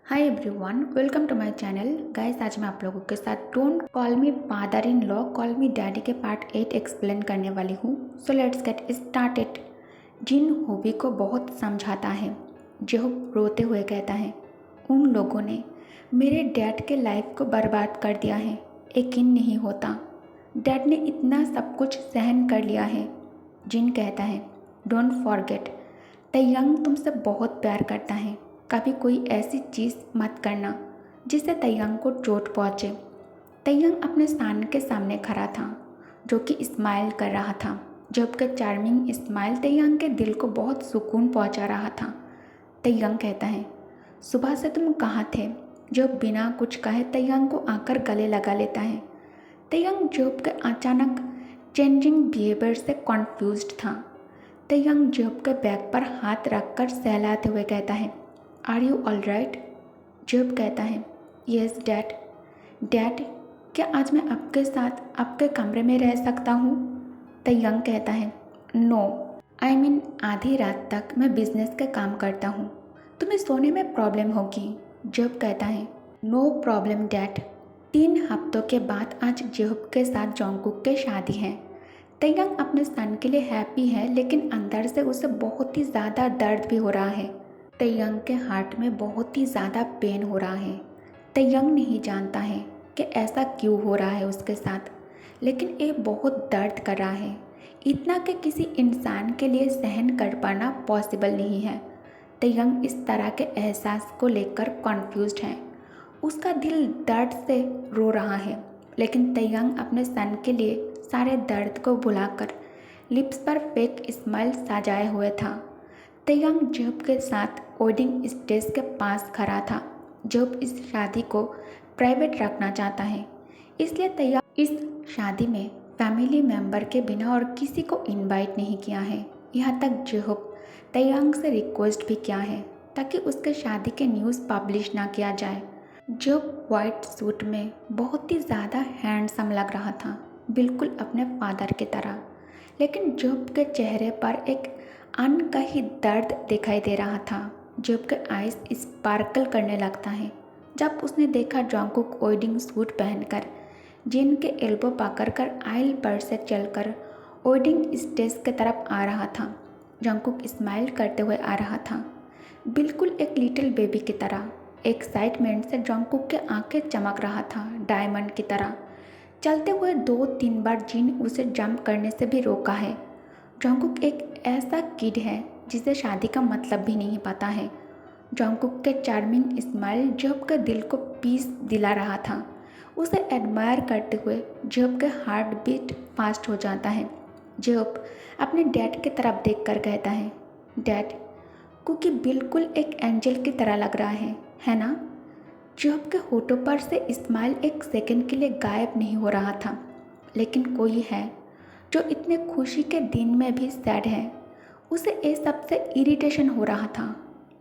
Hi everyone, welcome to my channel. Guys, आज मैं आप लोगों के साथ don't call me father in law call me daddy के पार्ट 8 एक्सप्लेन करने वाली हूँ। So let's get started. जिन हॉबी को बहुत समझाता है, जो रोते हुए कहता है, उन लोगों ने मेरे डैड के लाइफ को बर्बाद कर दिया है। यकीन नहीं होता, डैड ने इतना सब कुछ सहन कर लिया है। जिन कहता है, डोंट फॉरगेट, तयंग तुमसे बहुत प्यार करता है। कभी कोई ऐसी चीज़ मत करना जिससे तयंग को चोट पहुँचे। तयंग अपने सान के सामने खड़ा था, जो कि स्माइल कर रहा था, जबकि चार्मिंग स्माइल तयंग के दिल को बहुत सुकून पहुँचा रहा था। तयंग कहता है, सुबह से तुम कहाँ थे? जो बिना कुछ कहे तयंग को आकर गले लगा लेता है। तयंग जॉब के अचानक चेंजिंग बिहेवियर से कॉन्फ्यूज्ड था। तयंग जॉब के बैग पर हाथ रखकर सहलाते हुए कहता है, आर यू ऑल राइट? जॉब कहता है, यस डैड। डैड, क्या आज मैं आपके साथ आपके कमरे में रह सकता हूँ? तयंग कहता है, नो, आई मीन आधी रात तक मैं बिजनेस का काम करता हूँ, तुम्हें सोने में प्रॉब्लम होगी। जॉब कहता है, नो प्रॉब्लम डैड। 3 हफ्तों के बाद आज जॉब के साथ जोंगकुक की शादी है। तयंग अपने सन के लिए हैप्पी है, लेकिन अंदर से उसे बहुत ही ज़्यादा दर्द भी हो रहा है। तयंग के हार्ट में बहुत ही ज़्यादा पेन हो रहा है। तयंग नहीं जानता है कि ऐसा क्यों हो रहा है उसके साथ, लेकिन ये बहुत दर्द कर रहा है, इतना कि किसी इंसान के लिए सहन कर पाना पॉसिबल नहीं है। तयंग इस तरह के एहसास को लेकर कॉन्फ्यूज्ड है। उसका दिल दर्द से रो रहा है, लेकिन तयंग अपने सन के लिए सारे दर्द को भुलाकर लिप्स पर फेक स्माइल सजाए हुए था। तयंग जॉब के साथ वेडिंग स्टेज के पास खड़ा था। जॉब इस शादी को प्राइवेट रखना चाहता है, इसलिए तयंग इस शादी में फैमिली मेंबर के बिना और किसी को इनवाइट नहीं किया है। यहाँ तक जॉब तयंग से रिक्वेस्ट भी किया है ताकि उसके शादी के न्यूज़ पब्लिश ना किया जाए। जॉब वाइट सूट में बहुत ही ज़्यादा हैंडसम लग रहा था, बिल्कुल अपने फादर की तरह, लेकिन जॉब के चेहरे पर एक अनकही दर्द दिखाई दे रहा था। जॉब के आइज स्पार्कल करने लगता है जब उसने देखा जोंगकुक वेडिंग सूट पहनकर जिन के एल्बो पकड़कर आइल पर से चलकर वेडिंग स्टेज की तरफ आ रहा था। जोंगकुक स्माइल करते हुए आ रहा था, बिल्कुल एक लिटिल बेबी की तरह। एक्साइटमेंट से जोंगकुक के आंखें चमक रहा था डायमंड की तरह। चलते हुए 2-3 बार जिन उसे जंप करने से भी रोका है। जोंगकुक एक ऐसा किड है जिसे शादी का मतलब भी नहीं पता है। जोंगकुक के चार्मिंग स्माइल जॉब के दिल को पीस दिला रहा था। उसे एडमायर करते हुए जॉब के हार्ट बीट फास्ट हो जाता है। जॉब अपने डैड की तरफ देखकर कहता है, डैड, कुकी बिल्कुल एक एंजल की तरह लग रहा है ना? जॉब के होठों पर से स्माइल एक सेकंड के लिए गायब नहीं हो रहा था, लेकिन कोई है जो इतने खुशी के दिन में भी सैड है। उसे ये सबसे इरिटेशन हो रहा था,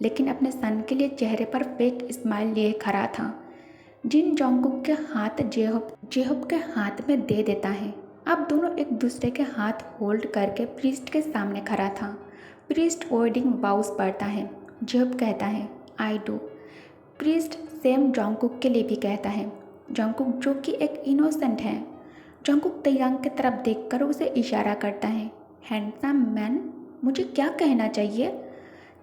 लेकिन अपने सन के लिए चेहरे पर फेक स्माइल लिए खड़ा था। जिन जोंगकुक के हाथ जेहोब के हाथ में दे देता है। अब दोनों एक दूसरे के हाथ होल्ड करके प्रीस्ट के सामने खड़ा था। प्रीस्ट वेडिंग वाउस पढ़ता है। जेहोब कहता है, I do. Priest same Jungkook के लिए भी कहता है। जोंगकुक, जो कि एक इनोसेंट है, जोंगकुक तयंग की तरफ देखकर उसे इशारा करता है, हैंडसम मैन, मुझे क्या कहना चाहिए?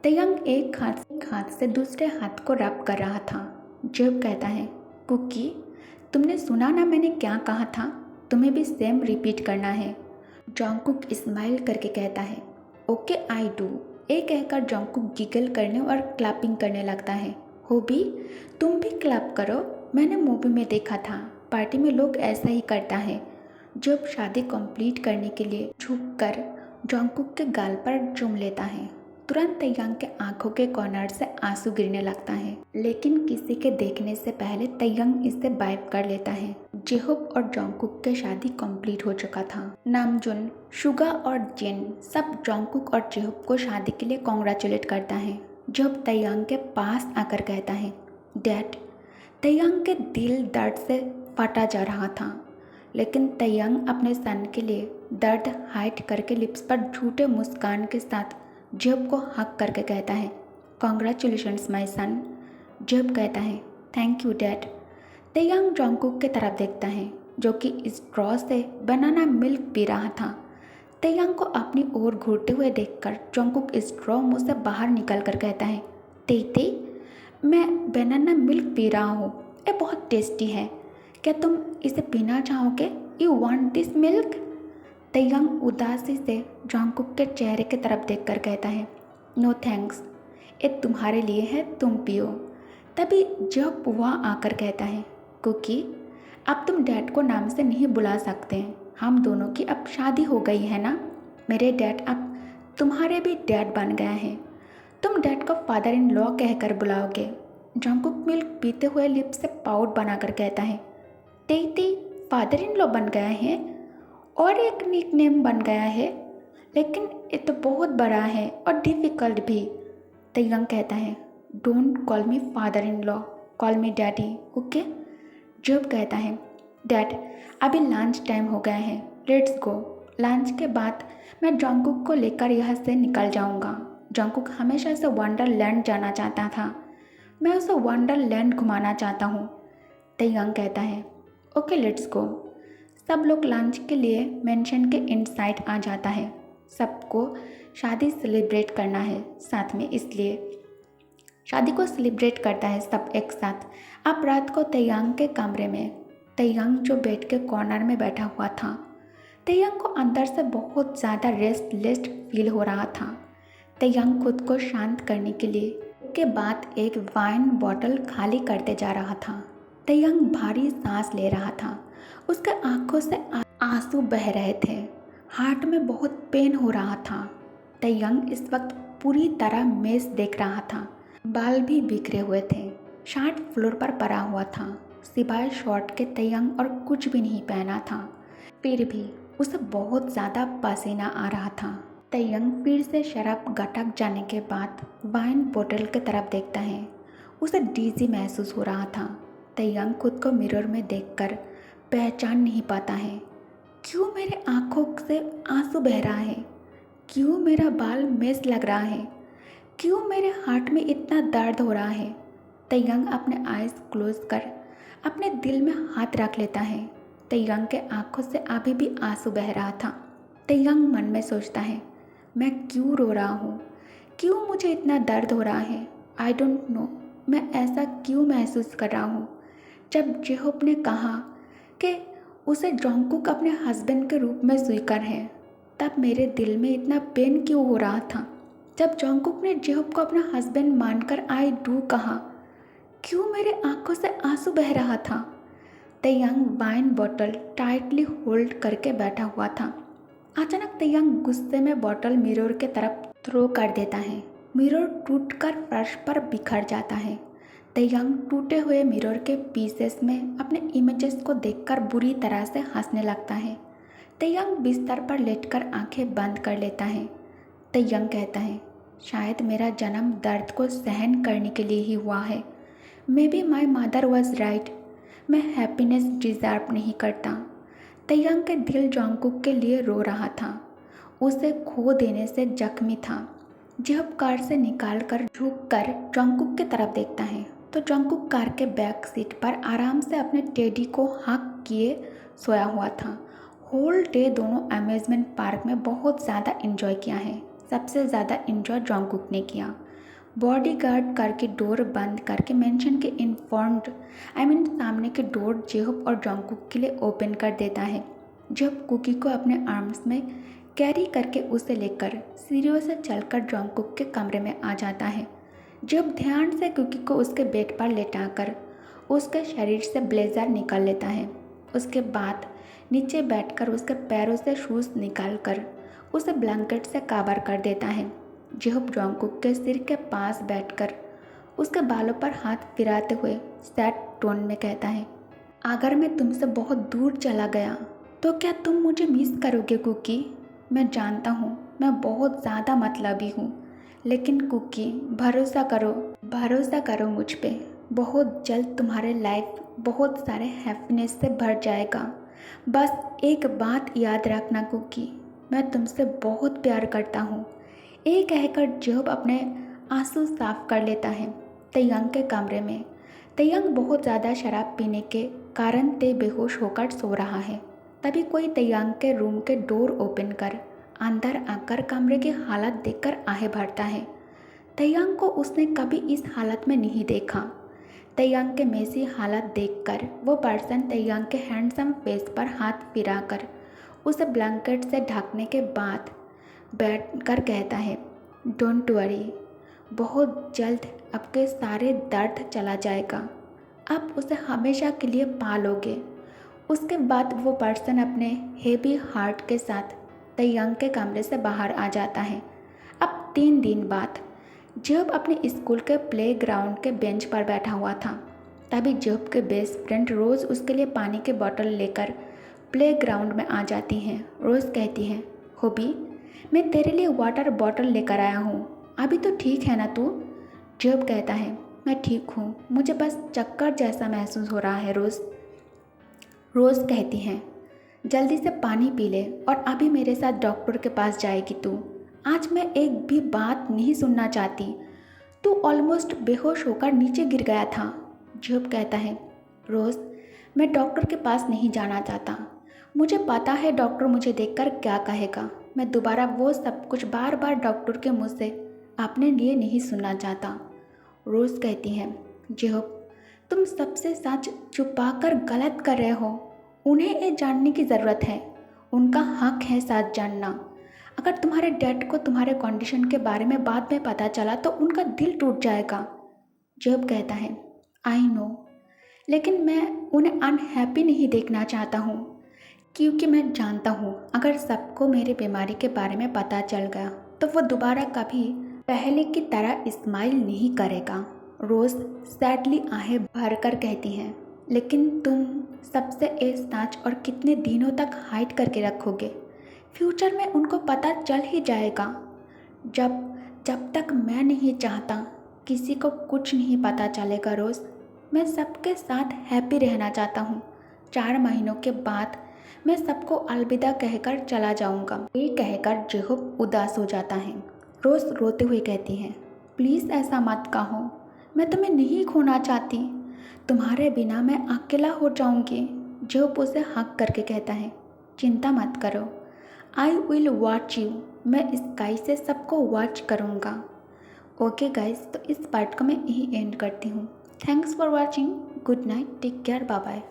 तयंग एक हाथ से दूसरे हाथ को रब कर रहा था। जब कहता है, कुकी, तुमने सुना ना मैंने क्या कहा था? तुम्हें भी सेम रिपीट करना है। जोंगकुक स्माइल करके कहता है, ओके आई डू। ये कहकर जोंगकुक गिगल करने और क्लैपिंग करने लगता है। हॉबी, तुम भी क्लैप करो, मैंने मूवी में देखा था, पार्टी में लोग ऐसा ही करता है। जब शादी कंप्लीट करने के लिए झुककर जोंगकुक के गाल पर चूम लेता है, तुरंत तयंग के आंखों के कॉर्नर से आंसू गिरने लगता है, लेकिन किसी के देखने से पहले तयंग इसे बाइप कर लेता है। जेहोब और जोंगकुक की शादी कंप्लीट हो चुका था। नामजुन, शुगा और जिन सब जोंगकुक और जेहोब को शादी के लिए कॉन्ग्रेचुलेट करता है। जब तयंग के पास आकर कहता है, डैड। तयंग के दिल दर्द से फटा जा रहा था, लेकिन तयंग अपने सन के लिए दर्द हाइड करके लिप्स पर झूठे मुस्कान के साथ जेब को हक करके कहता है, कॉन्ग्रेचुलेशंस माय सन। जब कहता है थैंक यू डैड। तयंग जोंगकुक की तरफ देखता है जो कि स्ट्रॉ से बनाना मिल्क पी रहा था। तयंग को अपनी ओर घूरते हुए देखकर जोंगकुक स्ट्रॉ मुंह से बाहर निकल कर कहता है तेते मैं बनाना मिल्क पी रहा हूँ, ये बहुत टेस्टी है, क्या तुम इसे पीना चाहोगे? You want this milk? Taehyung उदासी से जोंगकुक के चेहरे की तरफ देखकर कहता है नो थैंक्स, ये तुम्हारे लिए है, तुम पियो। तभी जब वह आकर कहता है कुकी अब तुम डैड को नाम से नहीं बुला सकते हैं, हम दोनों की अब शादी हो गई है ना, मेरे डैड अब तुम्हारे भी डैड बन गए हैं, तुम डैड को फादर इन लॉ कहकर बुलाओगे। जोंगकुक मिल्क पीते हुए लिप से पाउट बनाकर कहता है तेती फादर इन लॉ बन गया है और एक निक नेम बन गया है, लेकिन ये तो बहुत बड़ा है और डिफ़िकल्ट भी। तयंग कहता है don't call me father in law, call me daddy, okay? जब कहता है डैड अभी लंच टाइम हो गया है, लेट्स गो, लंच के बाद मैं जोंगकुक को लेकर यहाँ से निकल जाऊँगा। जोंगकुक हमेशा से वंडरलैंड जाना चाहता था, मैं उसे वंडरलैंड घुमाना चाहता हूँ। तयंग कहता है ओके लेट्स गो। सब लोग लंच के लिए मेंशन के इनसाइड आ जाता है, सबको शादी सेलिब्रेट करना है साथ में, इसलिए शादी को सेलिब्रेट करता है सब एक साथ। अब रात को तयंग के कमरे में, तयंग जो बेड के कॉर्नर में बैठा हुआ था, तयंग को अंदर से बहुत ज़्यादा रेस्टलेस फील हो रहा था। तयंग खुद को शांत करने के लिए के बाद एक वाइन बॉटल खाली करते जा रहा था। तयंग भारी सांस ले रहा था, उसके आंखों से आंसू बह रहे थे, हार्ट में बहुत पेन हो रहा था। तयंग इस वक्त पूरी तरह मेस देख रहा था, बाल भी बिखरे हुए थे, शर्ट फ्लोर पर पड़ा हुआ था, सिवाय शॉर्ट के तयंग और कुछ भी नहीं पहना था, फिर भी उसे बहुत ज़्यादा पसीना आ रहा था। तयंग फिर से शराब गटक जाने के बाद वाइन बोतल की तरफ देखता है, उसे डीजी महसूस हो रहा था। तयंग खुद को मिरर में देखकर पहचान नहीं पाता है, क्यों मेरे आँखों से आंसू बह रहा है, क्यों मेरा बाल मेस लग रहा है, क्यों मेरे हार्ट में इतना दर्द हो रहा है। तयंग अपने आइज़ क्लोज कर अपने दिल में हाथ रख लेता है। तयंग के आँखों से अभी भी आंसू बह रहा था। तयंग मन में सोचता है मैं क्यों रो रहा हूँ, क्यों मुझे इतना दर्द हो रहा है, आई डोंट नो, मैं ऐसा क्यों महसूस कर रहा हूँ। जब जेहोप ने कहा कि उसे जोंगकुक अपने हस्बैंड के रूप में स्वीकार है, तब मेरे दिल में इतना पेन क्यों हो रहा था। जब जोंगकुक ने जेहोप को अपना हस्बैंड मानकर आई डू कहा, क्यों मेरे आंखों से आंसू बह रहा था। तयंग वाइन बॉटल टाइटली होल्ड करके बैठा हुआ था। अचानक तयंग गुस्से में बॉटल मिरर के तरफ थ्रो कर देता है, मिरर टूटकर फर्श पर बिखर जाता है। तयंग टूटे हुए मिरर के पीसेस में अपने इमेजेस को देखकर बुरी तरह से हंसने लगता है। तयंग बिस्तर पर लेटकर आंखें बंद कर लेता है। तयंग कहता है शायद मेरा जन्म दर्द को सहन करने के लिए ही हुआ है, may be my mother was right, मैं हैप्पीनेस डिज़र्व नहीं करता। तयंग के दिल जोंगकुक के लिए रो रहा था, उसे खो देने से जख्मी था। जब कार से निकालकर झुककर जोंगकुक की तरफ देखता है तो जोंगकुक कार के बैक सीट पर आराम से अपने टेडी को हक किए सोया हुआ था। होल डे दोनों अम्यूज़मेंट पार्क में बहुत ज़्यादा इन्जॉय किया है, सबसे ज़्यादा इन्जॉय जोंगकुक ने किया। बॉडीगार्ड कार की डोर बंद करके मेंशन के सामने के डोर जेहोप और जोंगकुक के लिए ओपन कर देता है। जब कुकी को अपने आर्म्स में कैरी करके उसे लेकर सीढ़ियों से चलकर जोंगकुक के कमरे में आ जाता है। जब ध्यान से कुकी को उसके बेड पर लेटाकर उसके शरीर से ब्लेजर निकाल लेता है, उसके बाद नीचे बैठकर उसके पैरों से शूज़ निकालकर उसे ब्लैंकेट से कवर कर देता है। जेहोप जोंगकुक के सिर के पास बैठकर उसके बालों पर हाथ फिराते हुए सैड टोन में कहता है अगर मैं तुमसे बहुत दूर चला गया तो क्या तुम मुझे मिस करोगे कुकी? मैं जानता हूँ मैं बहुत ज़्यादा मतलबी हूँ, लेकिन कुकी भरोसा करो मुझ पे, बहुत जल्द तुम्हारे लाइफ बहुत सारे हैप्पीनेस से भर जाएगा। बस एक बात याद रखना कुकी, मैं तुमसे बहुत प्यार करता हूँ। ये कहकर जेहोप अपने आंसू साफ कर लेता है। तैयंग के कमरे में। तैयंग बहुत ज़्यादा शराब पीने के कारण बेहोश होकर सो रहा है। तभी कोई तैयंग के रूम के डोर ओपन कर अंदर आकर कमरे की हालत देखकर आहें भरता है। तैयंग को उसने कभी इस हालत में नहीं देखा। तैयंग के मेसी हालत देखकर वो पर्सन तैयंग के हैंडसम फेस पर हाथ फिराकर उसे ब्लैंकेट से ढकने के बाद बैठकर कहता है, डोंट वरी, बहुत जल्द आपके सारे दर्द चला जाएगा, आप उसे हमेशा के लिए पा लोगे। उसके बाद वो पर्सन अपने हेवी हार्ट के साथ तैयंग के कमरे से बाहर आ जाता है। अब 3 दिन बाद जब अपने स्कूल के प्लेग्राउंड के बेंच पर बैठा हुआ था, तभी जब के बेस्ट फ्रेंड रोज़ उसके लिए पानी की बोतल लेकर प्लेग्राउंड में आ जाती हैं। रोज़ कहती है, होबी, मैं तेरे लिए वाटर बॉटल लेकर आया हूँ, अभी तो ठीक है ना तू? जब कहता है, मैं ठीक हूँ, मुझे बस चक्कर जैसा महसूस हो रहा है। रोज़ कहती हैं, जल्दी से पानी पी ले और अभी मेरे साथ डॉक्टर के पास जाएगी तू। आज मैं एक भी बात नहीं सुनना चाहती। तू ऑलमोस्ट बेहोश होकर नीचे गिर गया था। जब कहता है, रोज़, मैं डॉक्टर के पास नहीं जाना चाहता। मुझे पता है डॉक्टर मुझे देखकर क्या कहेगा। मैं दोबारा वो सब कुछ बार बार डॉक्टर के मुँह से अपने लिए नहीं सुनना चाहता। रोज़ कहती है, जेहब, तुम सबसे सच छुपाकर गलत कर रहे हो। उन्हें ये जानने की ज़रूरत है, उनका हक है सच जानना। अगर तुम्हारे डैड को तुम्हारे कंडीशन के बारे में बाद में पता चला तो उनका दिल टूट जाएगा। जब कहता है, आई नो, लेकिन मैं उन्हें अनहैप्पी नहीं देखना चाहता हूँ, क्योंकि मैं जानता हूँ अगर सबको मेरी बीमारी के बारे में पता चल गया तो वो दोबारा कभी पहले की तरह स्माइल नहीं करेगा। रोज़ सैडली आहें भर कर कहती हैं, लेकिन तुम सबसे ये सच और कितने दिनों तक हाइड करके रखोगे? फ्यूचर में उनको पता चल ही जाएगा। जब तक मैं नहीं चाहता किसी को कुछ नहीं पता चलेगा। रोज़, मैं सबके साथ हैप्पी रहना चाहता हूँ। 4 महीनों के बाद मैं सबको अलविदा कहकर चला जाऊँगा। ये कहकर जेहूब उदास हो जाता है। रोज़ रोते हुए कहती हैं, प्लीज़ ऐसा मत कहो, मैं तुम्हें नहीं खोना चाहती, तुम्हारे बिना मैं अकेला हो जाऊंगी। जेहूब उसे हक करके कहता है, चिंता मत करो, आई विल वॉच यू, मैं स्काई से सबको वॉच करूँगा। ओके गाइस, तो इस पार्ट को मैं यहीं एंड करती हूँ। Thanks for watching, good night, take care, bye bye.